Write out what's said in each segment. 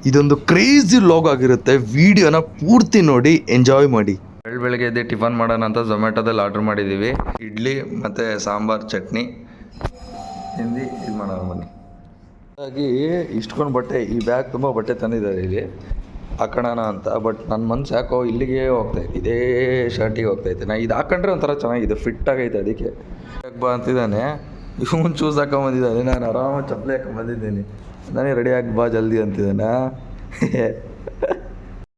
ಇದೊಂದು crazy log ಆಗಿರುತ್ತೆ. ವಿಡಿಯೋನ ಪೂರ್ತಿ ನೋಡಿ ಎಂಜಾಯ್ ಮಾಡಿ. ಬೆಳಗ್ಗೆ ಎದ್ದು ಟಿಫನ್ ಮಾಡೋಣ ಅಂತ ಝೊಮ್ಯಾಟೋದಲ್ಲಿ ಆರ್ಡರ್ ಮಾಡಿದ್ದೀವಿ. ಇಡ್ಲಿ ಮತ್ತು ಸಾಂಬಾರು ಚಟ್ನಿ ತಿಂದು ಇದು ಮಾಡೋಣ ಬನ್ನಿ. ಹಾಗಾಗಿ ಇಷ್ಟೊಂದು ಬಟ್ಟೆ, ಈ ಬ್ಯಾಗ್ ತುಂಬ ಬಟ್ಟೆ ತಂದಿದ್ದಾರೆ ಇಲ್ಲಿ ಹಾಕೋಣ ಅಂತ. ಬಟ್ ನನ್ನ ಮನ್ಸು ಯಾಕೋ ಇಲ್ಲಿಗೆ ಹೋಗ್ತಾಯಿತ್ತು, ಇದೇ ಶರ್ಟಿಗೆ ಹೋಗ್ತಾಯಿದ್ದೆ. ನಾನು ಇದು ಹಾಕೊಂಡ್ರೆ ಒಂಥರ ಚೆನ್ನಾಗಿದೆ, ಫಿಟ್ ಆಗೈತೆ. ಅದಕ್ಕೆ ಬಾ ಅಂತಿದ್ದಾನೆ, ಇವನು ಚೂಸ್ ಹಾಕೊಂಬಂದಿದ್ದಾನೆ. ನಾನು ಆರಾಮಾಗಿ ಚಪ್ಪಲಿ ಹಾಕೊಂಬಂದಿದ್ದೀನಿ. ನಾನೇ ರೆಡಿ ಆಗಿ ಬಾ ಜಲ್ದಿ ಅಂತಿದ್ದಾನೆ.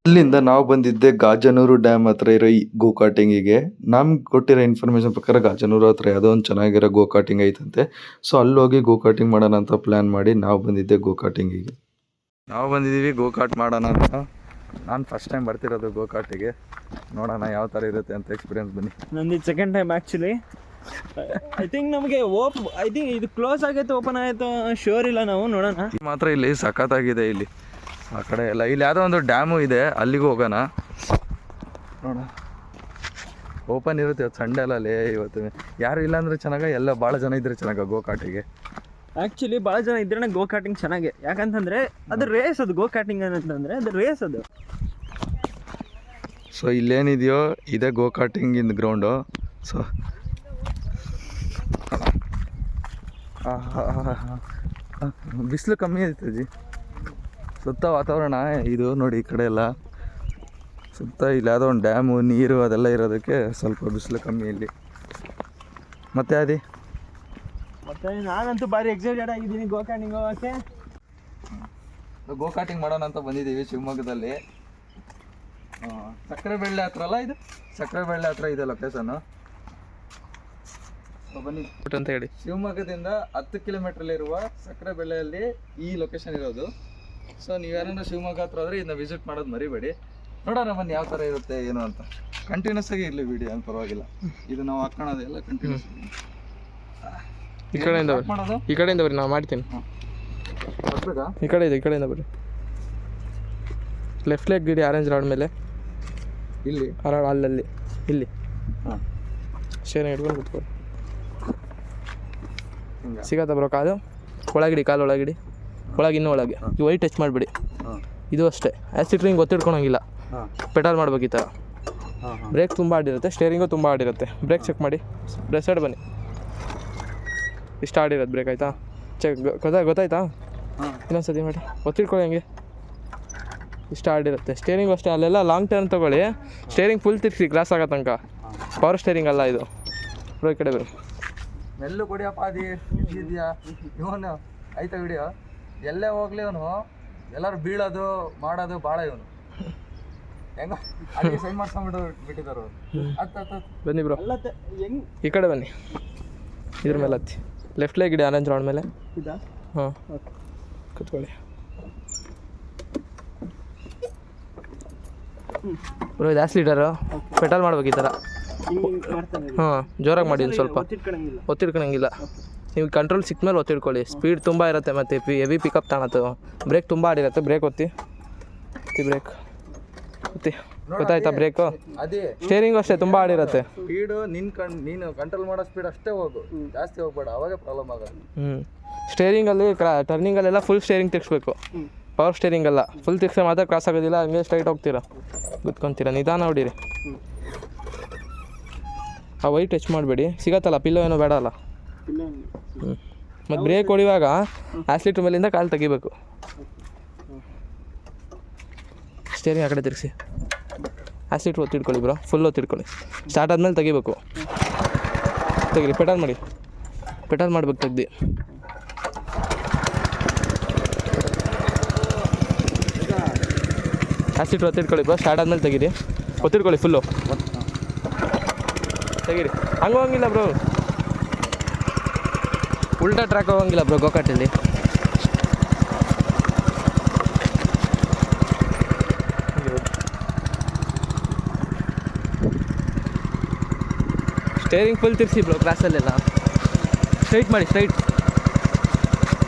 ಅಲ್ಲಿಂದ ನಾವು ಬಂದಿದ್ದೆ ಗಾಜನೂರು ಡ್ಯಾಮ್ ಹತ್ರ ಇರೋ ಈ ಗೋಕಾಟಿಂಗಿಗೆ. ನಮ್ಗೆ ಕೊಟ್ಟಿರೋ ಇನ್ಫಾರ್ಮೇಷನ್ ಪ್ರಕಾರ ಗಾಜನೂರು ಹತ್ರ ಯಾವುದೋ ಒಂದು ಚೆನ್ನಾಗಿರೋ ಗೋಕಾಟಿಂಗ್ ಐತಂತೆ. ಸೊ ಅಲ್ಲಿ ಹೋಗಿ ಗೋಕಾಟಿಂಗ್ ಮಾಡೋಣ ಅಂತ ಪ್ಲ್ಯಾನ್ ಮಾಡಿ ನಾವು ಬಂದಿದ್ದೆ ಗೋಕಾಟಿಂಗಿಗೆ. ನಾವು ಬಂದಿದ್ದೀವಿ ಗೋಕಾಟ್ ಮಾಡೋಣ ಅಂತ. ನಾನು ಫಸ್ಟ್ ಟೈಮ್ ಬರ್ತಿರೋದು ಗೋಕಾಟಿಗೆ. ನೋಡೋಣ ಯಾವ ಥರ ಇರುತ್ತೆ ಅಂತ ಎಕ್ಸ್ಪೀರಿಯನ್ಸ್. ಬನ್ನಿ. ನಂದು second time actually. I think ನಮಗೆ ಐ ಥಿಂಕ್ ಇದು ಕ್ಲೋಸ್ ಆಗೈತೆ, ಓಪನ್ ಆಯಿತು ಶ್ಯೂರ್ ಇಲ್ಲ. ನಾವು ನೋಡೋಣ. ಮಾತ್ರ ಇಲ್ಲಿ ಸಖತ್ತಾಗಿದೆ. ಇಲ್ಲಿ ಆ ಕಡೆ ಎಲ್ಲ ಇಲ್ಲಿ ಯಾವುದೋ ಒಂದು ಡ್ಯಾಮು ಇದೆ, ಅಲ್ಲಿಗೂ ಹೋಗೋಣ. ನೋಡೋಣ ಓಪನ್ ಇರುತ್ತೆ ಇವತ್ತು, ಸಂಡೇ ಅಲ್ಲ. ಅಲ್ಲೇ ಇವತ್ತು ಯಾರು ಇಲ್ಲ ಅಂದರೆ ಚೆನ್ನಾಗ, ಎಲ್ಲ ಭಾಳ ಜನ ಇದ್ದರೆ ಚೆನ್ನಾಗ ಗೋಕಾಟಿಗೆ. ಆ್ಯಕ್ಚುಲಿ ಭಾಳ ಜನ ಇದ್ರೇ ಗೋಕಾಟಿಂಗ್ ಚೆನ್ನಾಗೆ. ಯಾಕಂತಂದರೆ ಅದು ರೇಸ್, ಅದು ಗೋಕಾಟಿಂಗ್ ಅಂತಂದರೆ ಅದು ರೇಸ್ ಅದು. ಸೊ ಇಲ್ಲೇನಿದೆಯೋ ಇದೇ ಗೋಕಾಟಿಂಗಿಂದ ಗ್ರೌಂಡು. ಸೊ ಬಿಸಿಲು ಕಮ್ಮಿ ಐತೆ ಜಿ. ಸುತ್ತ ವಾತಾವರಣ ಇದು ನೋಡಿ, ಈ ಕಡೆ ಎಲ್ಲ ಸುತ್ತ ಇಲ್ಲಿ ಯಾವುದೋ ಒಂದು ಡ್ಯಾಮು, ನೀರು ಅದೆಲ್ಲ ಇರೋದಕ್ಕೆ ಸ್ವಲ್ಪ ಬಿಸಿಲು ಕಮ್ಮಿ ಇಲ್ಲಿ. ಮತ್ತೆ ಅದೇ ಮತ್ತು ನಾನಂತೂ ಭಾರಿ ಎಕ್ಸೈಟೆಡ್ ಆಗಿದ್ದೀನಿ ಗೋಕಾಟಿಂಗ್ ಹೋಗೋಕ್ಕೆ. ಗೋಕಾಟಿಂಗ್ ಮಾಡೋಣ ಅಂತ ಬಂದಿದ್ದೀವಿ ಶಿವಮೊಗ್ಗದಲ್ಲಿ. ಸಕ್ಕರೆಬೆಳ್ಳೆ ಹತ್ರ ಅಲ್ಲ ಇದು, ಸಕ್ಕರೆಬೆಳ್ಳೆ ಹತ್ರ ಇದೆ ಲೊಕೇಶನ್ನು. ಬನ್ನಿ ಅಂತ ಹೇಳಿ. ಶಿವಮೊಗ್ಗದಿಂದ 10 ಕಿಲೋಮೀಟ್ರಲ್ಲಿರುವ ಸಕ್ಕರೆಬೆಳ್ಳೆಯಲ್ಲಿ ಈ ಲೊಕೇಶನ್ ಇರೋದು. ಸೊ ನೀವೇನಾದ್ರು ಶಿವಮೊಗ್ಗ ಹತ್ರ ಆದರೆ ಇದನ್ನ ವಿಸಿಟ್ ಮಾಡೋದು ಮರಿಬೇಡಿ. ನೋಡೋಣ ಬನ್ನಿ ಯಾವ ಥರ ಇರುತ್ತೆ ಏನು ಅಂತ. ಕಂಟಿನ್ಯೂಸ್ ಆಗಿ ಇರಲಿ ವಿಡಿಯೋ, ಏನು ಪರವಾಗಿಲ್ಲ. ಇದು ನಾವು ಹಾಕೋಣೋದೆಲ್ಲ ಕಂಟಿನ್ಯೂಸ್ ಈ ಕಡೆಯಿಂದ ಮಾಡೋದು. ಈ ಕಡೆಯಿಂದ ಬರ್ರಿ, ನಾವು ಮಾಡ್ತೀನಿ. ಈ ಕಡೆ ಇದೆ, ಈ ಕಡೆಯಿಂದ ಬರ್ರಿ. ಲೆಫ್ಟ್ ಲೆಗ್ ಗಿಡಿ ಆರೆಂಜ್ ರಾಡ್ ಮೇಲೆ ಇಲ್ಲಿ ಅಲ್ಲಲ್ಲಿ ಇಲ್ಲಿ ಹಾಂ ಶೇರ್ ಹಿಡ್ಕೊಂಡು ಕೂತ್ಕೊಳ್ಳಿ. ಸಿಗತ್ತಾ ಬ್ರೋ ಕಾಲು? ಒಳಗಿಡಿ, ಕಾಲು ಒಳಗಿಡಿ, ಒಳಗೆ ಇನ್ನೂ ಒಳಗೆ. ಈ ವೈಟ್ ಟಚ್ ಮಾಡಿಬಿಡಿ. ಇದು ಅಷ್ಟೇ. ಆ್ಯಸಿಟ್ರಿಂಗ್ ಗೊತ್ತಿಡ್ಕೊಳಂಗಿಲ್ಲ, ಪೆಡಲ್ ಮಾಡ್ಬೇಕು ಈ ಥರ. ಬ್ರೇಕ್ ತುಂಬ ಆಡಿರುತ್ತೆ, ಸ್ಟೇರಿಂಗು ತುಂಬ ಆಡಿರುತ್ತೆ. ಬ್ರೇಕ್ ಚೆಕ್ ಮಾಡಿ, ಬ್ರೇಕ್ ಸೈಡ್ ಬನ್ನಿ. ಇಷ್ಟು ಆಡಿರೋದು ಬ್ರೇಕ್, ಆಯಿತಾ? ಚೆಕ್ ಗೊತ್ತಾಯ್ತಾ? ಇನ್ನೊಂದು ಸತಿ ಮಾಡಿ, ಒತ್ತಿಡ್ಕೊಳ್ಳಿ ಹಂಗೆ. ಇಷ್ಟು ಆಡಿರುತ್ತೆ. ಸ್ಟೇರಿಂಗು ಅಷ್ಟೇ. ಅಲ್ಲೆಲ್ಲ ಲಾಂಗ್ ಟರ್ನ್ ತೊಗೊಳ್ಳಿ, ಸ್ಟೇರಿಂಗ್ ಫುಲ್ ತಿರ್ಗಿಸಿ ಕ್ರಾಸ್ ಆಗೋ ತನಕ. ಪವರ್ ಸ್ಟೇರಿಂಗ್ ಅಲ್ಲ ಇದು. ಬ್ರೋ ಈ ಕಡೆ ಬನ್ನಿ. ಮೆಲ್ಲು ಕೊಡಿಯಪ್ಪ. ಅದು ಇದೆಯಾ ಇವನು ಆಯ್ತಾ ವಿಡಿಯೋ? ಎಲ್ಲೇ ಹೋಗ್ಲಿ ಇವನು ಎಲ್ಲರೂ ಬೀಳೋದು ಮಾಡೋದು ಭಾಳ. ಇವನು ಹೆಂಗ ಅಲ್ಲಿ ಸೈನ್ ಮಾಡ್ಸ್ಕೊಂಡ್ಬಿಟ್ಟು ಬಿಟ್ಟಿದ್ದಾರೆ. ಬನ್ನಿ ಬ್ರೋ, ಈ ಕಡೆ ಬನ್ನಿ. ಇದ್ರ ಮೇಲೆ ಹತ್ತಿ, ಲೆಫ್ಟ್ ಲೆಗ್ ಇಡಿ ಆರೆಂಜ್ ರಾಡ್ ಮೇಲೆ. ಹಾಂ ಕೂತ್ಕೊಳ್ಳಿ ಬ್ರೋ. ಇದು ಆ್ಯಸ್ಲೀಟರು, ಪೆಟಲ್ ಮಾಡ್ಬೇಕು ಈ ಥರ. ಹಾಂ ಜೋರಾಗಿ ಮಾಡಿ, ಸ್ವಲ್ಪ ಒತ್ತಿಡ್ಕೊಳಂಗಿಲ್ಲ. ನೀವು ಕಂಟ್ರೋಲ್ ಸಿಕ್ಕ ಮೇಲೆ ಒತ್ತಿಡ್ಕೊಳ್ಳಿ. ಸ್ಪೀಡ್ ತುಂಬ ಇರುತ್ತೆ, ಮತ್ತು ಹೆವಿ ಪಿಕಪ್ ತಾಣತ್ತು. ಬ್ರೇಕ್ ತುಂಬ ಆಡಿರುತ್ತೆ. ಬ್ರೇಕ್ ಒತ್ತಿ ಬ್ರೇಕ್ ಒತ್ತಿ. ಗೊತ್ತಾಯ್ತಾ ಬ್ರೇಕು? ಅದೇ ಸ್ಟೇರಿಂಗು ಅಷ್ಟೇ ತುಂಬ ಆಡಿರುತ್ತೆ. ಸ್ಪೀಡು ನೀನು ಕಂಟ್ರೋಲ್ ಮಾಡೋ ಸ್ಪೀಡ್ ಅಷ್ಟೇ ಹೋಗು, ಜಾಸ್ತಿ ಹೋಗ್ಬೇಡ, ಅವಾಗೇ ಪ್ರಾಬ್ಲಮ್ ಆಗೋದು. ಸ್ಟೇರಿಂಗಲ್ಲಿ ಟರ್ನಿಂಗಲ್ಲೆಲ್ಲ ಫುಲ್ ಸ್ಟೇರಿಂಗ್ ತಿರ್ಸ್ಬೇಕು. ಪವರ್ ಸ್ಟೇರಿಂಗ್ ಅಲ್ಲ, ಫುಲ್ ತಿರ್ಗ್ಸೆ ಮಾತ್ರ ಕ್ರಾಸ್ ಆಗೋದಿಲ್ಲ. ಹಂಗೆ ಸ್ಟ್ರೈಟ್ ಹೋಗ್ತೀರಾ, ಕುತ್ಕೊತೀರಾ. ನಿಧಾನ ಹೊಡೀರಿ. ಆ ವೈಟ್ ಟಚ್ ಮಾಡಬೇಡಿ. ಸಿಗತ್ತಲ್ಲ ಪಿಲ್ಲೋ, ಏನೋ ಬೇಡ ಅಲ್ಲ. ಮತ್ತು ಬ್ರೇಕ್ ಹೊಡಿವಾಗ ಆ್ಯಸ್ಲೀಟ್ರ್ ಮೇಲಿಂದ ಕಾಲು ತೆಗಿಬೇಕು. ಸ್ಟೇರಿಂಗ್ ಆ ಕಡೆ ತಿರ್ಗಿಸಿ. ಆ್ಯಸ್ಲೀಟ್ರ್ ಒತ್ತಿಡ್ಕೊಳ್ಳಿ ಬ್ರೋ, ಫುಲ್ ಒತ್ತಿಡ್ಕೊಳ್ಳಿ. ಸ್ಟಾರ್ಟ್ ಆದಮೇಲೆ ತೆಗಿಬೇಕು. ತೆಗೀರಿ, ಪೆಟಲ್ ಮಾಡಿ, ಪೆಟಲ್ ಮಾಡ್ಬೇಕು. ತೆಗ್ದು ಆ್ಯಸ್ಲೀಟ್ರ್ ಒತ್ತಿಡ್ಕೊಳ್ಳಿ ಬ್ರೋ. ಸ್ಟಾರ್ಟ್ ಆದಮೇಲೆ ತೆಗೀರಿ, ಒತ್ತಿಡ್ಕೊಳ್ಳಿ ಫುಲ್ಲು. ತೆಗೀರಿ. ಹಂಗೆ ಹೋಗಂಗಿಲ್ಲ ಬ್ರೋ, ಉಲ್ಟಾ ಟ್ರ್ಯಾಕ್ ಹೋಗಂಗಿಲ್ಲ ಬ್ರೋ ಗೋಕಾಟಲ್ಲಿ. ಸ್ಟೇರಿಂಗ್ ಫುಲ್ ತಿರ್ಸಿ ಬ್ರೋ ಕ್ರಾಸಲ್ಲೆಲ್ಲ. ಸ್ಟ್ರೈಟ್ ಮಾಡಿ, ಸ್ಟ್ರೈಟ್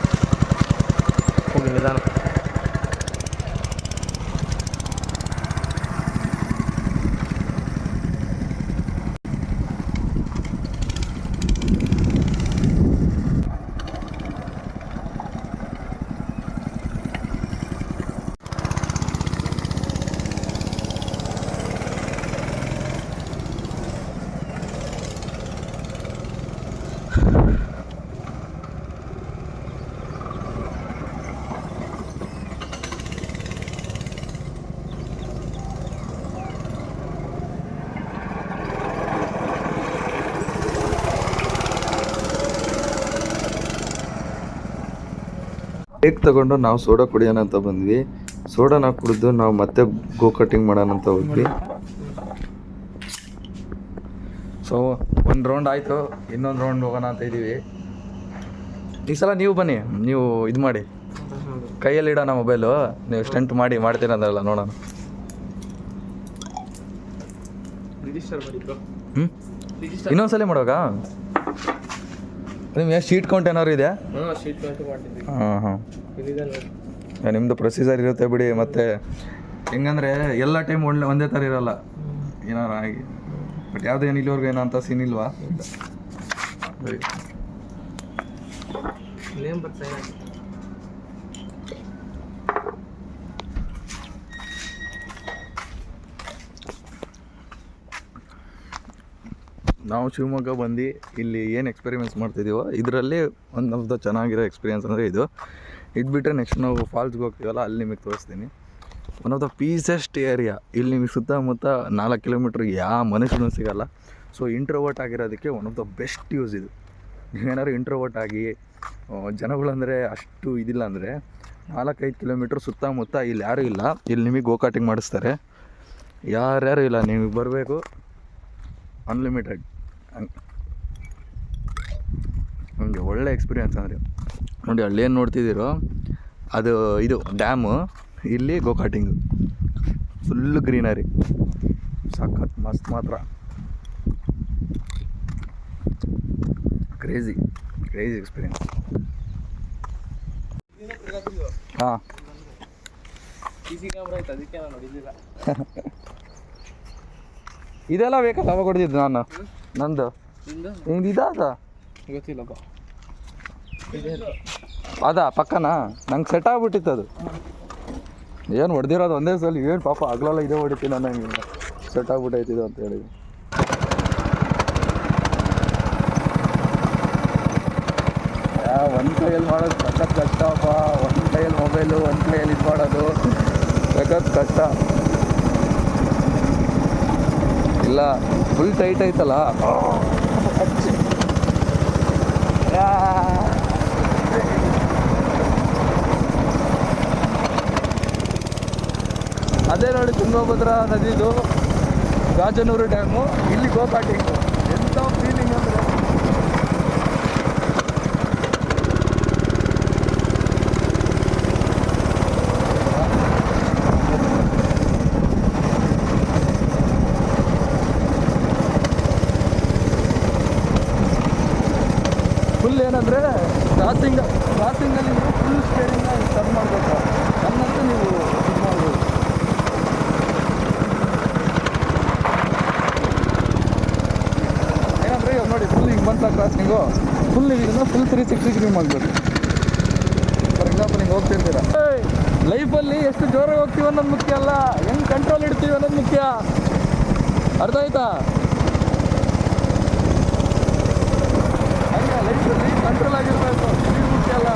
ಹೋಗಿ ನಿಧಾನ. ಬ್ರೇಕ್ ತಗೊಂಡು ನಾವು ಸೋಡಾ ಕುಡಿಯೋಣ ಅಂತ ಬಂದ್ವಿ. ಸೋಡಾನ ಕುಡಿದು ನಾವು ಮತ್ತೆ ಗೋ ಕಟಿಂಗ್ ಮಾಡೋಣ ಅಂತ ಹೋದ್ವಿ. ಸೊ ಒಂದು ರೌಂಡ್ ಆಯಿತು, ಇನ್ನೊಂದು ರೌಂಡ್ ಹೋಗೋಣ ಅಂತ ಇದ್ದೀವಿ. ಈ ಸಲ ನೀವು ಬನ್ನಿ, ನೀವು ಇದು ಮಾಡಿ, ಕೈಯಲ್ಲಿ ಇಡೋಣ ಮೊಬೈಲು, ನೀವು ಸ್ಟಂಟ್ ಮಾಡ್ತೀರ ಅಂದ್ರಲ್ಲ, ನೋಡೋಣ. ಇನ್ನೊಂದ್ಸಲ ಮಾಡೋಗ ನಿಮ್ಗೆ ಶೀಟ್ ಕೌಂಟ್ ಏನಾದ್ರು ಇದೆ? ಹಾಂ ನಿಮ್ಮದು ಪ್ರೊಸೀಜರ್ ಇರುತ್ತೆ ಬಿಡಿ. ಮತ್ತು ಹೆಂಗಂದರೆ ಎಲ್ಲ ಟೈಮ್ ಒಂದೇ ಥರ ಇರೋಲ್ಲ, ಏನಾರು ಆಗಿ. ಬಟ್ ಯಾವುದೇ ಏನು ಇಲ್ಲಿವರೆಗೂ ಏನೋ ಅಂತ ಸೀನ್ ಇಲ್ವಾ? ನಾವು ಶಿವಮೊಗ್ಗ ಬಂದು ಇಲ್ಲಿ ಏನು ಎಕ್ಸ್ಪೀರಿಮೆನ್ಸ್ ಮಾಡ್ತಿದ್ದೀವೋ ಇದರಲ್ಲಿ ಒಂದು ಆಫ್ ದ ಚೆನ್ನಾಗಿರೋ ಎಕ್ಸ್ಪೀರಿಯೆನ್ಸ್ ಅಂದರೆ ಇದು. ಇಟ್ಬಿಟ್ರೆ ನೆಕ್ಸ್ಟ್ ನಾವು ಫಾಲ್ಸ್ಗೆ ಹೋಗ್ತೀವಲ್ಲ, ಅಲ್ಲಿ ನಿಮಗೆ ತೋರಿಸ್ತೀನಿ. One of the peacest area. ಇಲ್ಲಿ ನಿಮಗೆ ಸುತ್ತಮುತ್ತ 4 ಕಿಲೋಮೀಟ್ರಿಗೆ ಯಾವ ಮನುಷ್ಯನೂ ಸಿಗೋಲ್ಲ. ಸೊ ಇಂಟ್ರೋವರ್ಟ್ ಆಗಿರೋದಕ್ಕೆ one of the best use ಇದು. ನೀವೇನಾದ್ರು ಇಂಟ್ರೋವರ್ಟ್ ಆಗಿ ಜನಗಳಂದರೆ ಅಷ್ಟು ಇದಿಲ್ಲ ಅಂದರೆ 4-5 ಕಿಲೋಮೀಟ್ರ್ ಸುತ್ತಮುತ್ತ ಇಲ್ಲಿ ಯಾರೂ ಇಲ್ಲ. ಇಲ್ಲಿ ನಿಮಗೆ ಗೋ ಕಾರ್ಟಿಂಗ್ ಮಾಡಿಸ್ತಾರೆ, ಯಾರ್ಯಾರು ಇಲ್ಲ. ನಿಮಗೆ ಬರಬೇಕು, ಅನ್ಲಿಮಿಟೆಡ್. ನಮಗೆ ಒಳ್ಳೆ ಎಕ್ಸ್ಪೀರಿಯೆನ್ಸ್ ಅಂದರೆ ನೋಡಿ, ಅಲ್ಲೇನು ನೋಡ್ತಿದ್ದೀರೋ ಅದು ಇದು ಡ್ಯಾಮು. ಇಲ್ಲಿ ಗೋ ಕಾರ್ಟಿಂಗು ಫುಲ್ಲು ಗ್ರೀನರಿ, ಸಖತ್ ಮಸ್ತ್ ಮಾತ್ರ. Crazy experience. ಹಾಂ ಇದೆಲ್ಲ ಬೇಕಲ್ಲ, ಅವಾಗ ಹೊಡೆದಿದ್ದು ನಾನು. ನಂದು ಹಿಂಗೆ ಇದಾದ ಗೊತ್ತಿಲ್ಲಪ್ಪ, ಅದಾ ಪಕ್ಕನಾ? ನಂಗೆ ಸೆಟ್ ಆಗ್ಬಿಟ್ಟಿತ್ತು ಅದು. ಏನು ಹೊಡೆದಿರೋದು ಒಂದೇ ಸಲ, ಏನು ಪಾಪ ಹಗಲೆಲ್ಲ ಇದೇ ಹೊಡಿತೀನಿ ನಂಗೆ ಸೆಟ್ ಆಗ್ಬಿಟ್ಟೈತಿದ್ದು ಅಂತ ಹೇಳಿ. ಒಂದು ಕೈಯಲ್ಲಿ ಮಾಡೋದು ಸಖತ್ ಕಷ್ಟಪ್ಪ. ಒಂದು ಕೈಯಲ್ಲಿ ಮೊಬೈಲು, ಒಂದು ಕೈಯಲ್ಲಿ ಇದು ಮಾಡೋದು ಸಖತ್ ಕಷ್ಟ. ಇಲ್ಲ ಫುಲ್ ಟೈಟ್ ಐತಲ್ಲ. ಅದೇ ನೋಡಿ ತುಂಗಭದ್ರಾ ನದಿದು ಗಾಜನೂರು ಡ್ಯಾಮು, ಇಲ್ಲಿ ಗೋ ಕಾರ್ಟಿಂಗು. ಎಂಥ ಫೀಲಿಂಗ್ ಅಂದರೆ ಫುಲ್ ಏನಂದರೆ ಕ್ರಾಸಿಂಗಲ್ಲಿ ನೀವು ಫುಲ್ ಸ್ಟೇರಿಂಗ್ನ ಟರ್ನ್ ಮಾಡಬೇಕು. ನನ್ನಂತೂ ನೀವು ಇದು ಮಾಡ್ಬೋದು. ಏನಂದರೆ ಇವಾಗ ನೋಡಿ, ಫುಲ್ ಹಿಂಗೆ ಬಂತ ಕ್ರಾಸಿಂಗು, ಫುಲ್ ಇದನ್ನು ಫುಲ್ 360 ಡಿಗ್ರಿ ಮಾಡಬೇಕು. ಫಾರ್ ಎಕ್ಸಾಂಪಲ್ ಹಿಂಗೆ ಹೋಗ್ತಿರ್ತೀರ, ಲೈಫಲ್ಲಿ ಎಷ್ಟು ಜೋರಾಗಿ ಹೋಗ್ತೀವಿ ಅನ್ನೋದು ಮುಖ್ಯ ಅಲ್ಲ, ಹೆಂಗೆ ಕಂಟ್ರೋಲ್ ಇಡ್ತೀವಿ ಅನ್ನೋದು ಮುಖ್ಯ. ಅರ್ಥ ಆಯ್ತಾ? ಹಂಗೆ ಲೈಫಲ್ಲಿ ಕಂಟ್ರೋಲ್ ಆಗಿರಬೇಕು, ಇದು ಮುಖ್ಯ ಅಲ್ಲ.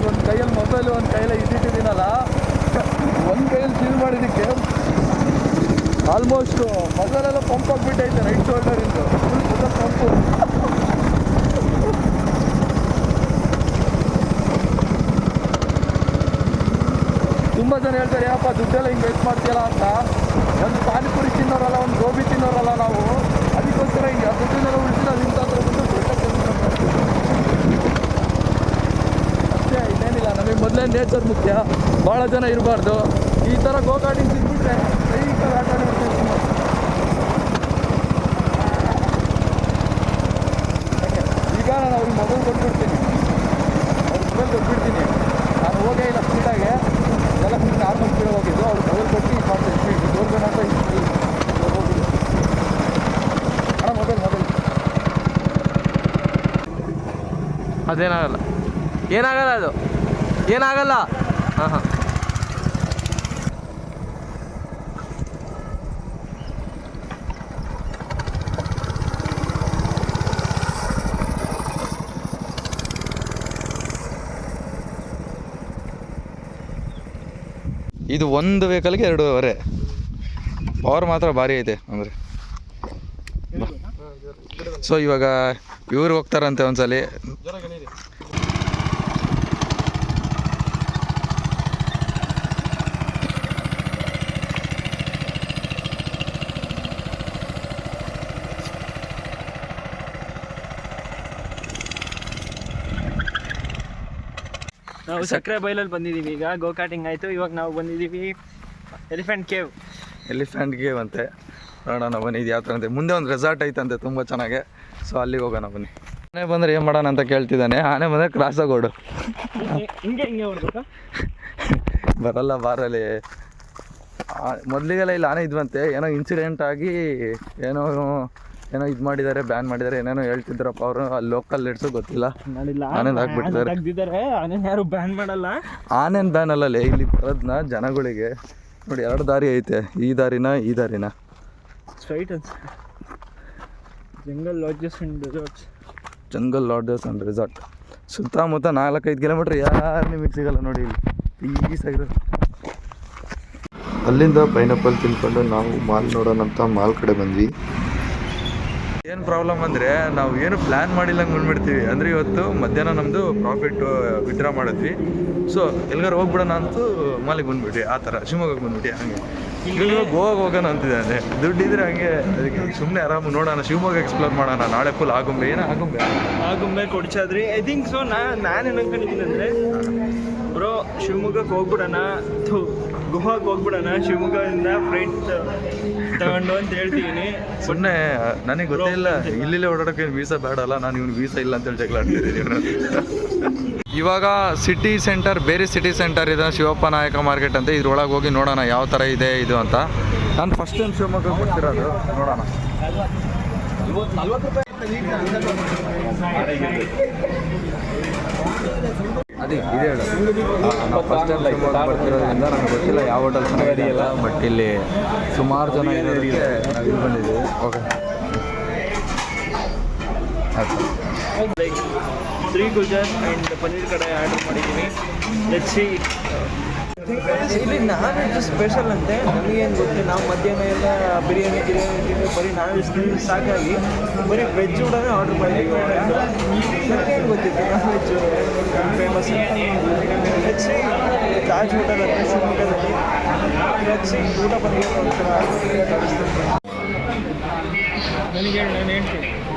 ಒಂದು ಕೈಯಲ್ಲಿ ಮೊಬೈಲು, ಒಂದು ಕೈಯಲ್ಲಿ ಇದಿಟ್ಟಿದ್ದೀನಲ್ಲ, ಒಂದು ಕೈಯಲ್ಲಿ ಚೀಲ್ ಮಾಡಿದ್ದಕ್ಕೆ ಆಲ್ಮೋಸ್ಟ್ ಮೊಬೈಲೆಲ್ಲ ಪಂಪ್ ಆಗಿಬಿಟ್ಟೈತೆ. ರೈಟ್ ಶೋಲ್ಡರಿಂದ ಫುಲ್ ಪಂಪು. ತುಂಬ ಜನ ಹೇಳ್ತಾರೆ, ಏನಪ್ಪ ದುಡ್ಡೆಲ್ಲ ಹಿಂಗೆ ವೇಸ್ಟ್ ಮಾಡ್ತೀಯಲ್ಲ ಅಂತ. ಒಂದು ಪಾನಿಪುರಿ ತಿನ್ನೋರಲ್ಲ, ಒಂದು ಗೋಬಿ ತಿನ್ನೋರಲ್ಲ ನಾವು. ಅದಕ್ಕೋಸ್ಕರ ಹಿಂಗೆ ಆ ದುಡ್ಡನ್ನೆಲ್ಲ ಉಳಿಸಿದ್ರೆ ಅದು ಇಂಥ ಹತ್ರ ಬಂದು ದೊಡ್ಡ ಕೆಲಸ ಅಷ್ಟೇ, ಇನ್ನೇನಿಲ್ಲ. ನಮಗೆ ಮೊದಲೇ ನೇಚರ್ ಮುಖ್ಯ, ಭಾಳ ಜನ ಇರಬಾರ್ದು. ಈ ಥರ ಗೋ ಕಾರ್ಟಿಂಗ್ ಸಿಕ್ಬಿಟ್ರೆ ಕೈ ಆಟ ಆಡಿಬಿಡ್ತೀವಿ. ಈಗ ನಾನು ಅವ್ರಿಗೆ ಮೊಬೈಲ್ ಕೊಟ್ಬಿಡ್ತೀನಿ, ಅವ್ರಿಗೆ ಮೊಬೈಲ್ ಕೊಟ್ಬಿಡ್ತೀನಿ. ನಾನು ಹೋಗೇ ಇಲ್ಲ ಸ್ಪೀಡಾಗೆ, ಎಲ್ಲ ಫುಲ್ ನಾರ್ಮಲ್ ಸ್ಪೀಡ್ ಹೋಗಿದ್ದು. ಅವ್ರು ಮೊಬೈಲ್ ಕೊಟ್ಟು ಇದು ಮಾಡ್ತೀನಿ, ಸ್ಪೀಡ್ ತೋರ್ಬೇಕಂತ ಹೋಗಿದ್ದು. ಅಣ್ಣ ಮೊಬೈಲ್ ಅದೇನಾಗಲ್ಲ, ಏನಾಗಲ್ಲ, ಅದು ಏನಾಗಲ್ಲ. ಹಾಂ ಹಾಂ ಇದು ಒಂದು ವೆಹಿಕಲ್ಗೆ 2.5. ಪವರ್ ಮಾತ್ರ ಭಾರಿ ಐತೆ ಅಂದರೆ. ಸೊ ಇವಾಗ ಇವ್ರು ಹೋಗ್ತಾರಂತೆ ಒಂದ್ಸಲಿ. ನಾವು ಸಕ್ಕರೆ ಬೈಲಲ್ಲಿ ಬಂದಿದ್ದೀವಿ. ಈಗ ಗೋಕಾಟಿಂಗ್ ಆಯಿತು. ಇವಾಗ ನಾವು ಬಂದಿದ್ದೀವಿ ಎಲಿಫೆಂಟ್ ಕೇವ್ ಅಂತೆ. ನೋಡೋಣ ಬನ್ನಿ ಇದು ಯಾವ ಥರ ಅಂತೆ. ಮುಂದೆ ಒಂದು ರೆಸಾರ್ಟ್ ಐತಂತೆ ತುಂಬ ಚೆನ್ನಾಗೆ. ಸೊ ಅಲ್ಲಿಗೆ ಹೋಗೋಣ ಬನ್ನಿ. ಆನೆ ಬಂದರೆ ಏನು ಮಾಡೋಣ ಅಂತ ಕೇಳ್ತಿದ್ದಾನೆ. ಆನೆ ಬಂದರೆ ಕ್ರಾಸಾಗಿ ಓಡು. ಹಿಂಗೆ ಹೊಡ್ಬೇಕಾ? ಬರಲ್ಲ ಬಾರಲ್ಲಿ. ಮೊದಲಿಗೆಲ್ಲ ಇಲ್ಲಿ ಆನೆ ಇದ್ವಂತೆ. ಏನೋ ಇನ್ಸಿಡೆಂಟ್ ಆಗಿ ಏನೋ ಇದು ಮಾಡಿದ್ದಾರೆ, ಬ್ಯಾನ್ ಮಾಡಿದ್ದಾರೆ, ಏನೇನೋ ಹೇಳ್ತಿದ್ರಪ್ಪ ಅವರು. ಅಲ್ಲಿ ಲೋಕಲ್ ಲಿಡ್ಸು ಗೊತ್ತಿಲ್ಲ. ಆನೆನ ಹಾಕ್ಬಿಟ್ಟಿದ್ದಾರೆ. ಆನೆನ ಯಾರು ಬ್ಯಾನ್ ಮಾಡಲ್ಲ. ಆನೆನ ಬ್ಯಾನ್ ಅಲ್ಲಲ್ಲೇ ಇಲ್ಲಿ ಬರೋದನ್ನ ಜನಗಳಿಗೆ. ನೋಡಿ 2 ದಾರಿ ಐತೆ. ಈ ದಾರಿನ ಸ್ಟ್ರೈಟ್ ಅನ್ಸುತ್ತೆ. Jungle lodges and resort. ಸುತ್ತಮುತ್ತ 4-5 ಕಿಲೋಮೀಟ್ರ್ ಯಾರು ನಿಮಗೆ ಸಿಗಲ್ಲ ನೋಡಿ. ಇಲ್ಲಿ ಪೀಸಾಗಿರೋದು. ಅಲ್ಲಿಂದ ಪೈನಾಪಲ್ ತಿನ್ಕೊಂಡು ನಾವು ಮಾಲ್ ನೋಡೋಣ ಅಂತ ಮಾಲ್ ಕಡೆ ಬಂದ್ವಿ. ಏನು ಪ್ರಾಬ್ಲಮ್ ಅಂದರೆ ನಾವು ಏನು ಪ್ಲ್ಯಾನ್ ಮಾಡಿಲ್ಲಂಗೆ ಬಂದ್ಬಿಡ್ತೀವಿ. ಅಂದರೆ ಇವತ್ತು ಮಧ್ಯಾಹ್ನ ನಮ್ಮದು ಪ್ರಾಫಿಟ್ ವಿಡ್ರಾ ಮಾಡಿದ್ವಿ. ಸೊ ಎಲ್ಲಿಗಾರು ಹೋಗ್ಬಿಡೋಣ ಅಂತೂ ಮಾಲಿಗೆ ಬಂದ್ಬಿಟ್ವಿ. ಆ ಥರ ಶಿವಮೊಗ್ಗಕ್ಕೆ ಬಂದ್ಬಿಟ್ಟು ಹಾಗೆ ಇವಾಗ ಗೋವಾಗೆ ಹೋಗೋಣ ಅಂತಿದ್ದಾನೆ. ದುಡ್ಡಿದ್ರೆ ಹಂಗೆ ಅದಕ್ಕೆ ಸುಮ್ಮನೆ ಆರಾಮ ನೋಡೋಣ, ಶಿವಮೊಗ್ಗ ಎಕ್ಸ್ಪ್ಲೋರ್ ಮಾಡೋಣ. ನಾಳೆ full Agumbe Agumbe Kodachadri. I think so. ನಾನು ಅನ್ಕೊಂಡಿದ್ದೀನಿ ಅಂದರೆ ಬ್ರೋ ಶಿವಮೊಗ್ಗಕ್ಕೆ ಹೋಗ್ಬಿಡೋಣ, ಗೋವಾಗೆ ಹೋಗ್ಬಿಡೋಣ, ಶಿವಮೊಗ್ಗದಿಂದ ಫ್ಲೈಟ್ ತಗೊಂಡು ಅಂತ ಹೇಳ್ತಿದ್ದೀನಿ. ಸುಮ್ಮನೆ ನನಗೆ ಗೊತ್ತಿಲ್ಲ. ಇಲ್ಲಿಲ್ಲೇ ಓಡಾಡೋಕೆ ವೀಸಾ ಬೇಡಲ್ಲ. ನಾನು ಇವ್ನು ವೀಸಾ ಇಲ್ಲ ಅಂತೇಳಿ ಜಗಳ ಆಡ್ತಿದ್ದೀನಿ. ಇವಾಗ ಸಿಟಿ ಸೆಂಟರ್, ಬೇರೆ ಸಿಟಿ ಸೆಂಟರ್ ಇದೆ, ಶಿವಪ್ಪ ನಾಯಕ ಮಾರ್ಕೆಟ್ ಅಂತ. ಇದ್ರೊಳಗೆ ಹೋಗಿ ನೋಡೋಣ ಯಾವ ಥರ ಇದೆ ಇದು ಅಂತ. ನಾನು ಫಸ್ಟ್ ಟೈಮ್ ಶಿವಮೊಗ್ಗಕ್ಕೆ ಬರ್ತಿರೋದು. ನೋಡೋಣ. ಅದೇ ಇದೆ ಹೇಳು. ನಾವು ಫಸ್ಟ್ ಟೈಮ್ ಶಿವಮೊಗ್ಗ ಬರ್ತಿರೋದ್ರಿಂದ ನಮ್ಗೆ ಗೊತ್ತಿಲ್ಲ ಯಾವ ಹೋಟೆಲ್ ಚೆನ್ನಾಗಿದೆಯಲ್ಲ. ಬಟ್ ಇಲ್ಲಿ ಸುಮಾರು ಜನ ಇರೋದಕ್ಕೆ ನಾವು ಇಲ್ಲಿ ಬಂದಿದ್ದೀವಿ. Okay like 3 Gujar and paneer ಕಡೆ ಆರ್ಡರ್ ಮಾಡಿದ್ದೀನಿ. Let's see. ಇಲ್ಲಿ ನಾನ್ ವೆಜ್ ಸ್ಪೆಷಲ್ ಅಂತೆ. ನಮಗೇನು ಗೊತ್ತು. ನಾವು ಮಧ್ಯಾಹ್ನ ಎಲ್ಲ ಬಿರಿಯಾನಿ ತಿಂದು ಬರೀ ನಾನ್ ವೆಜ್ ತಿಂದು ಸಾಕಾಗಿ ಬರೀ ವೆಜ್ ಕೂಡ ಆರ್ಡರ್ ಮಾಡಿದ್ವಿ. ನನಗೇನು ಗೊತ್ತಿತ್ತು non veg famous. Let's see. Taj hotel ಅಂತ ಶಿವಮೊಗ್ಗದಲ್ಲಿ. Let's see. ಊಟ ಬಂದಿರೋ ಒಂಥರ ನನಗೆ ನಾನು ಹೇಳ್ತೀನಿ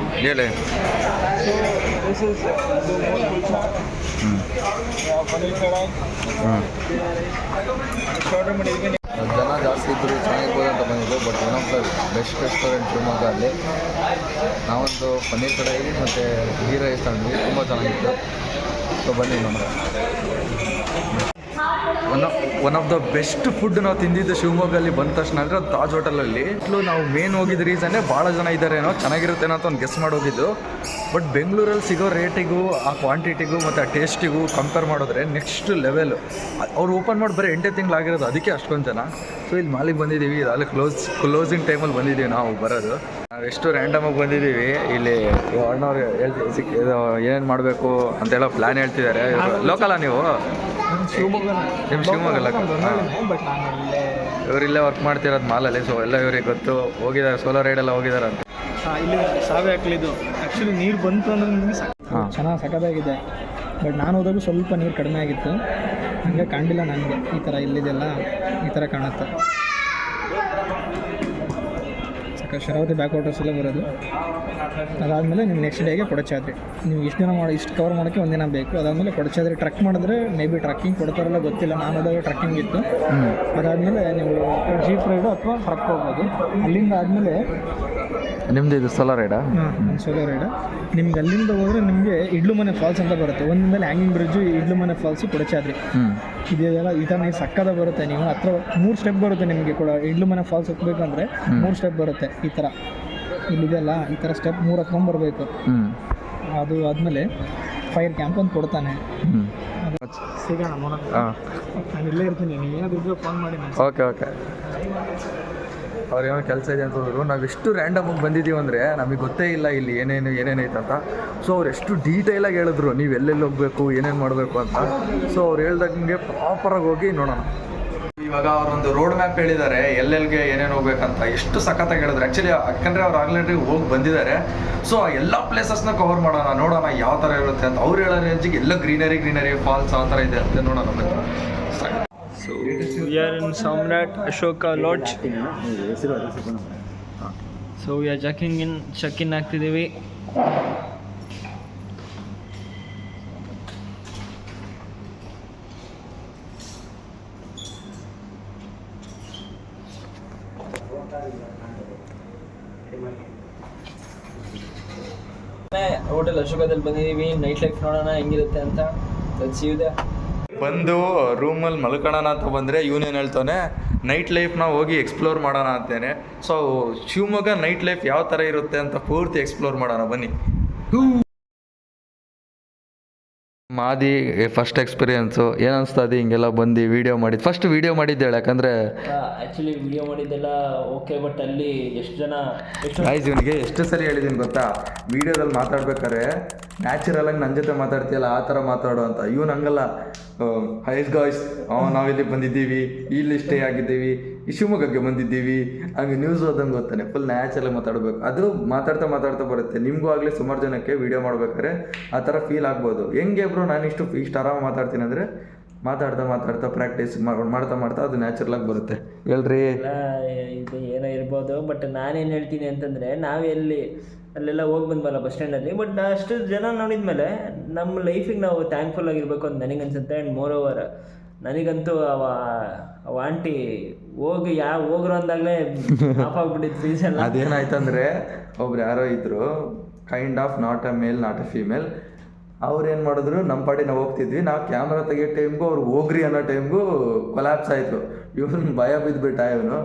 ಹೇಳಿ. ಸೊ ದಿಸ್ ಇಸ್ ಪನ್ನೀರ್ ಕಡಾಯಿ ಆರ್ಡರ್ ಮಾಡಿದ್ವಿ. ಜನ ಜಾಸ್ತಿ ಇದ್ದರು ಚೆನ್ನಾಗಿರ್ಬೋದು ಅಂತ ಬಂದಿದ್ದು. But one of the best restaurant Shivamogga ಅಲ್ಲಿ. ನಾವೊಂದು ಪನ್ನೀರ್ ಕಡಾಯಿ ಮತ್ತು ಗೀ ರೈಸ್ ತಗೊಂಡ್ವಿ. ತುಂಬ ಚೆನ್ನಾಗಿತ್ತು. ಸೊ ಬನ್ನಿ ನೋಡೋಣ. One of the best food ನಾವು ತಿಂದಿದ್ದು ಶಿವಮೊಗ್ಗಲ್ಲಿ ಬಂದ ತಕ್ಷಣ ಅಂದರೆ ಅದು ತಾಜ್ ಹೋಟೆಲಲ್ಲಿ. ನಾವು ಮೇನ್ ಹೋಗಿದ್ದ ರೀಸನ್ನೇ ಭಾಳ ಜನ ಇದ್ದಾರೇನೋ, ಚೆನ್ನಾಗಿರುತ್ತೇನೋ ಅಂತ ಒಂದು ಗೆಸ್ ಮಾಡೋಗಿದ್ದು. ಬಟ್ ಬೆಂಗಳೂರಲ್ಲಿ ಸಿಗೋ ರೇಟಿಗೂ, ಆ ಕ್ವಾಂಟಿಟಿಗೂ ಮತ್ತು ಆ ಟೇಸ್ಟಿಗೂ ಕಂಪೇರ್ ಮಾಡಿದ್ರೆ ನೆಕ್ಸ್ಟ್ ಲೆವೆಲ್. ಅವ್ರು ಓಪನ್ ಮಾಡಿ ಬರೀ 8 ತಿಂಗಳಾಗಿರೋದು, ಅದಕ್ಕೆ ಅಷ್ಟೊಂದು ಜನ. ಸೊ ಇಲ್ಲಿ ಮಾಲಿಗೆ ಬಂದಿದ್ದೀವಿ. ಅಲ್ಲಿ ಕ್ಲೋಸಿಂಗ್ ಟೈಮಲ್ಲಿ ಬಂದಿದ್ದೀವಿ ನಾವು ಬರೋದು. ನಾವು ಎಷ್ಟು ರ್ಯಾಂಡಮಾಗಿ ಬಂದಿದ್ದೀವಿ. ಇಲ್ಲಿ ಅಣ್ಣವ್ರು ಏನೇನು ಮಾಡಬೇಕು ಅಂತೇಳೋ ಪ್ಲ್ಯಾನ್ ಹೇಳ್ತಿದ್ದಾರೆ. ಲೋಕಲ್ಲ ನೀವು? ನಿಮ್ಮ ಶಿವಮೊಗ್ಗಲ್ಲ. ಬಟ್ ನಾನು ಇವರಿಲ್ಲೇ ವರ್ಕ್ ಮಾಡ್ತಿರೋದು ಮಾಲಲ್ಲಿ. ಸೊ ಎಲ್ಲ ಇವ್ರಿಗೆ ಗೊತ್ತು. ಹೋಗಿದ್ದಾರೆ, ಸೋಲೋ ರೈಡೆಲ್ಲ ಹೋಗಿದ್ದಾರೆ ಅಂತ. ಇಲ್ಲಿ ಸಾವೆ ಹಾಕ್ಲಿದ್ದು ಆ್ಯಕ್ಚುಲಿ ನೀರು ಬಂತು ಅಂದ್ರೆ ನಿಮಗೆ ಚೆನ್ನಾಗಿ ಸಖತ್ತಾಗಿದೆ. ಬಟ್ ನಾನು ಹೋದಾಗ ಸ್ವಲ್ಪ ನೀರು ಕಡಿಮೆ ಆಗಿತ್ತು. ಹಂಗೆ ಕಾಣಿಲ್ಲ ನನಗೆ. ಈ ಥರ ಇಲ್ಲಿದೆಲ್ಲ ಈ ಥರ ಕಾಣುತ್ತೆ. ಶರಾವತಿ ಬ್ಯಾಕ್ ವಾಟರ್ಸ್ ಎಲ್ಲ ಬರೋದು. ಅದಾದಮೇಲೆ ನೀವು ನೆಕ್ಸ್ಟ್ ಡೇಗೆ ಕೊಡಚಾದ್ರಿ. ನೀವು ಇಷ್ಟು ಕವರ್ ಮಾಡೋಕ್ಕೆ ಒಂದಿನ ಬೇಕು. ಅದಾದಮೇಲೆ ಕೊಡಚಾದ್ರಿ ಟ್ರಕ್ ಮಾಡಿದ್ರೆ ಮೇ ಬಿ ಟ್ರಕ್ಕಿಂಗ್ ಕೊಡ್ತಾರಲ್ಲ ಗೊತ್ತಿಲ್ಲ. ನಾನು ಹೋದಾಗ ಟ್ರಕ್ಕಿಂಗ್ ಇತ್ತು. ಅದಾದಮೇಲೆ ನೀವು ಜೀಪ್ ರೈಡು ಅಥವಾ ಟ್ರಕ್ ಹೋಗ್ಬೋದು. ಅಲ್ಲಿಂದ ಆದಮೇಲೆ ನಿಮ್ಮದು ಇದು ಸೋಲೋ ರೈಡಾ? Solo ride. ನಿಮ್ಗೆ ಅಲ್ಲಿಂದ ಹೋದರೆ ನಿಮಗೆ ಇಡ್ಲುಮನೆ ಫಾಲ್ಸ್ ಅಂತ ಬರುತ್ತೆ. ಒಂದಿಂದಲೇ ಹ್ಯಾಂಗಿಂಗ್ ಬ್ರಿಡ್ಜು, ಇಡ್ಲುಮನೆ ಫಾಲ್ಸು, ಕೊಡಚಾದ್ರಿ. ಇದೆಲ್ಲ ಈ ಥರ ನೀವು ಸಕ್ಕದ ಬರುತ್ತೆ. ನೀವು ಹತ್ರ 3 ಸ್ಟೆಪ್ ಬರುತ್ತೆ ನಿಮಗೆ ಕೂಡ. ಇಡ್ಲುಮನೆ ಫಾಲ್ಸ್ ಹೋಗ್ಬೇಕಂದ್ರೆ 3 ಸ್ಟೆಪ್ ಬರುತ್ತೆ. ಈ ಥರ ಇಲ್ಲಿದೆಯಲ್ಲ, ಈ ಥರ ಸ್ಟೆಪ್ 3 ಹತ್ಕೊಂಡ್ಬರ್ಬೇಕು. ಅದು ಆದಮೇಲೆ ಫೈರ್ ಕ್ಯಾಂಪ್ ಅಂತ ಕೊಡ್ತಾನೆ. ಸಿಗೋಣ ನೋಡೋಣ. ನಾನು ಇಲ್ಲೇ ಇರ್ತೀನಿ. ನೀವು ಏನಾದರೂ ಫೋನ್ ಮಾಡಿ. ಓಕೆ. ಅವ್ರೇನೋ ಕೆಲಸ ಇದೆ ಅಂತ ಹೋದ್ರು. ನಾವು ಎಷ್ಟು ರ್ಯಾಂಡಮಾಗಿ ಬಂದಿದ್ದೀವಿ ಅಂದರೆ ನಮಗೆ ಗೊತ್ತೇ ಇಲ್ಲ ಇಲ್ಲಿ ಏನೇನೈತೆ ಅಂತ. ಸೊ ಅವ್ರು ಎಷ್ಟು ಡೀಟೇಲಾಗಿ ಹೇಳಿದ್ರು ನೀವು ಎಲ್ಲೆಲ್ಲಿ ಹೋಗಬೇಕು, ಏನೇನು ಮಾಡಬೇಕು ಅಂತ. ಸೊ ಅವ್ರು ಹೇಳ್ದಂಗೆ ಪ್ರಾಪರಾಗಿ ಹೋಗಿ ನೋಡೋಣ. ಇವಾಗ ಅವರೊಂದು ರೋಡ್ ಮ್ಯಾಪ್ ಹೇಳಿದ್ದಾರೆ ಎಲ್ಲೆಲ್ಲಿಗೆ ಏನೇನು ಹೋಗ್ಬೇಕಂತ. ಎಷ್ಟು ಸಖತ್ತಾಗಿ ಹೇಳಿದ್ರು ಆ್ಯಕ್ಚುಲಿ, ಯಾಕಂದರೆ ಅವ್ರು ಆಲ್ರೆಡಿ ಹೋಗಿ ಬಂದಿದ್ದಾರೆ. ಸೊ ಎಲ್ಲ ಪ್ಲೇಸಸ್ನ ಕವರ್ ಮಾಡೋಣ, ನೋಡೋಣ ಯಾವ ಥರ ಇರುತ್ತೆ ಅಂತ. ಅವ್ರು ಹೇಳೋ ರೇಂಜಿಗೆ ಎಲ್ಲ ಗ್ರೀನರಿ ಫಾಲ್ಸ್ ಆ ಥರ ಇದೆ ಅಂತ ನೋಡೋಣ ಬನ್ನಿ. So we are in Samrat Ashoka Lodge. So we are check in ಆಗ್ತಿದ್ದೀವಿ. ಹೋಟೆಲ್ ಅಶೋಕದಲ್ಲಿ ಬಂದಿದ್ದೀವಿ. ನೈಟ್ ಲೈಫ್ ನೋಡೋಣ ಹೆಂಗಿರುತ್ತೆ ಅಂತ. ಬಂದು ರೂಮಲ್ಲಿ ಮಲ್ಕೊಳ್ಳೋಣ ಅಂತ ಬಂದರೆ ಇವನೇನು ಹೇಳ್ತಾನೆ, ನೈಟ್ ಲೈಫ್ನ ಹೋಗಿ ಎಕ್ಸ್ಪ್ಲೋರ್ ಮಾಡೋಣ ಅಂತೇನೆ. ಸೊ ಶಿವಮೊಗ್ಗ ನೈಟ್ ಲೈಫ್ ಯಾವ ಥರ ಇರುತ್ತೆ ಅಂತ ಪೂರ್ತಿ ಎಕ್ಸ್ಪ್ಲೋರ್ ಮಾಡೋಣ ಬನ್ನಿ. ಮಾದಿ ಫಸ್ಟ್ ಎಕ್ಸ್ಪೀರಿಯೆನ್ಸು ಏನು ಅನಿಸ್ತದೆ ಹಿಂಗೆಲ್ಲ ಬಂದು ವೀಡಿಯೋ ಮಾಡಿದ್ದು? ಫಸ್ಟ್ ವೀಡಿಯೋ ಮಾಡಿದ್ದೇಳೆ, ಯಾಕಂದರೆ ಆ್ಯಕ್ಚುಲಿ ವಿಡಿಯೋ ಮಾಡಿದ್ದೆಲ್ಲ ಓಕೆ, ಬಟ್ ಅಲ್ಲಿ ಎಷ್ಟು ಗೈಸ್ ಇವನಿಗೆ ಎಷ್ಟು ಸರಿ ಹೇಳಿದ್ದೀನಿ ಗೊತ್ತಾ, ವೀಡಿಯೋದಲ್ಲಿ ಮಾತಾಡ್ಬೇಕಾದ್ರೆ ನ್ಯಾಚುರಲಾಗಿ ನನ್ನ ಜೊತೆ ಮಾತಾಡ್ತೀಯಲ್ಲ ಆ ಥರ ಮಾತಾಡೋ ಅಂತ. ಇವನು ಹಂಗಲ್ಲ, ಹೈಸ್ ಗಾಯ್ಸ್ ನಾವಿಲ್ಲಿ ಬಂದಿದ್ದೀವಿ, ಇಲ್ಲಿ ಸ್ಟೇ ಆಗಿದ್ದೀವಿ, ಈ ಶಿವಮೊಗ್ಗಕ್ಕೆ ಬಂದಿದ್ದೀವಿ, ಹಂಗೆ ನ್ಯೂಸ್ ಓದಂಗೆ ಗೊತ್ತಾನೆ. ಫುಲ್ ನ್ಯಾಚುರಲ್ ಮಾತಾಡಬೇಕು. ಅದು ಮಾತಾಡ್ತಾ ಬರುತ್ತೆ. ನಿಮಗೂ ಆಗಲಿ ಸುಮಾರು ಜನಕ್ಕೆ ವೀಡಿಯೋ ಮಾಡ್ಬೇಕಾದ್ರೆ ಆ ಥರ ಫೀಲ್ ಆಗ್ಬೋದು. ಹೆಂಗೆ ಬ್ರೋ ನಾನು ಇಷ್ಟು ಆರಾಮ ಮಾತಾಡ್ತೀನಿ ಅಂದರೆ ಮಾತಾಡ್ತಾ ಪ್ರಾಕ್ಟೀಸ್ ಮಾಡ್ತಾ ಅದು ನ್ಯಾಚುರಲಾಗಿ ಬರುತ್ತೆ. ಹೇಳ್ರಿ. ಇದು ಏನೋ ಇರ್ಬೋದು, ಬಟ್ ನಾನೇನು ಹೇಳ್ತೀನಿ ಅಂತಂದರೆ ಅಲ್ಲೆಲ್ಲ ಹೋಗಿ ಬಂದ್ವಲ್ಲ ಬಸ್ ಸ್ಟ್ಯಾಂಡಲ್ಲಿ, ಬಟ್ ಅಷ್ಟು ಜನ ನೋಡಿದ್ಮೇಲೆ ನಮ್ಮ ಲೈಫಿಗೆ ನಾವು ಥ್ಯಾಂಕ್ಫುಲ್ ಆಗಿರ್ಬೇಕು ಅಂತ ನನಗೆ ಅನ್ಸುತ್ತೆ. ಆ್ಯಂಡ್ ಮೋರ್ ಓವರ್ ನನಗಂತೂ ಅವ ಆಂಟಿ ಹೋಗ್ರು ಅಂದಾಗಲೇ ಆಫ್ ಆಗ್ಬಿಟ್ಟಿದ್ದು ಫೀಸ್ ಎಲ್ಲ. ಅದೇನಾಯ್ತಂದರೆ ಒಬ್ರು ಯಾರೋ ಇದ್ದರು, kind of not a male not a female. ಅವ್ರು ಏನು ಮಾಡಿದ್ರು, ನಮ್ಮ ಪಾಡಿ ನಾವು ಹೋಗ್ತಿದ್ವಿ, ನಾವು ಕ್ಯಾಮ್ರಾ ತೆಗಿಯೋ ಟೈಮ್ಗೂ ಅವ್ರು ಹೋಗ್ರಿ ಅನ್ನೋ ಟೈಮ್ಗೂ ಕೊಲ್ಯಾಪ್ಸ್ ಆಯಿತು. ಇವನು ಭಯ ಬಿದ್ದುಬಿಟ್ಟ ಇವನು.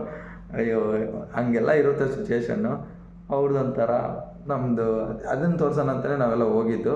ಅಯ್ಯೋ ಹಂಗೆಲ್ಲ ಇರುತ್ತೆ ಸಿಚುವೇಶನ್ನು. ಅವ್ರದ್ದೊಂಥರ ನಮ್ಮದು ಅದನ್ನು ತೋರ್ಸೋಣ ಅಂತಲೇ ನಾವೆಲ್ಲ ಹೋಗಿದ್ದು.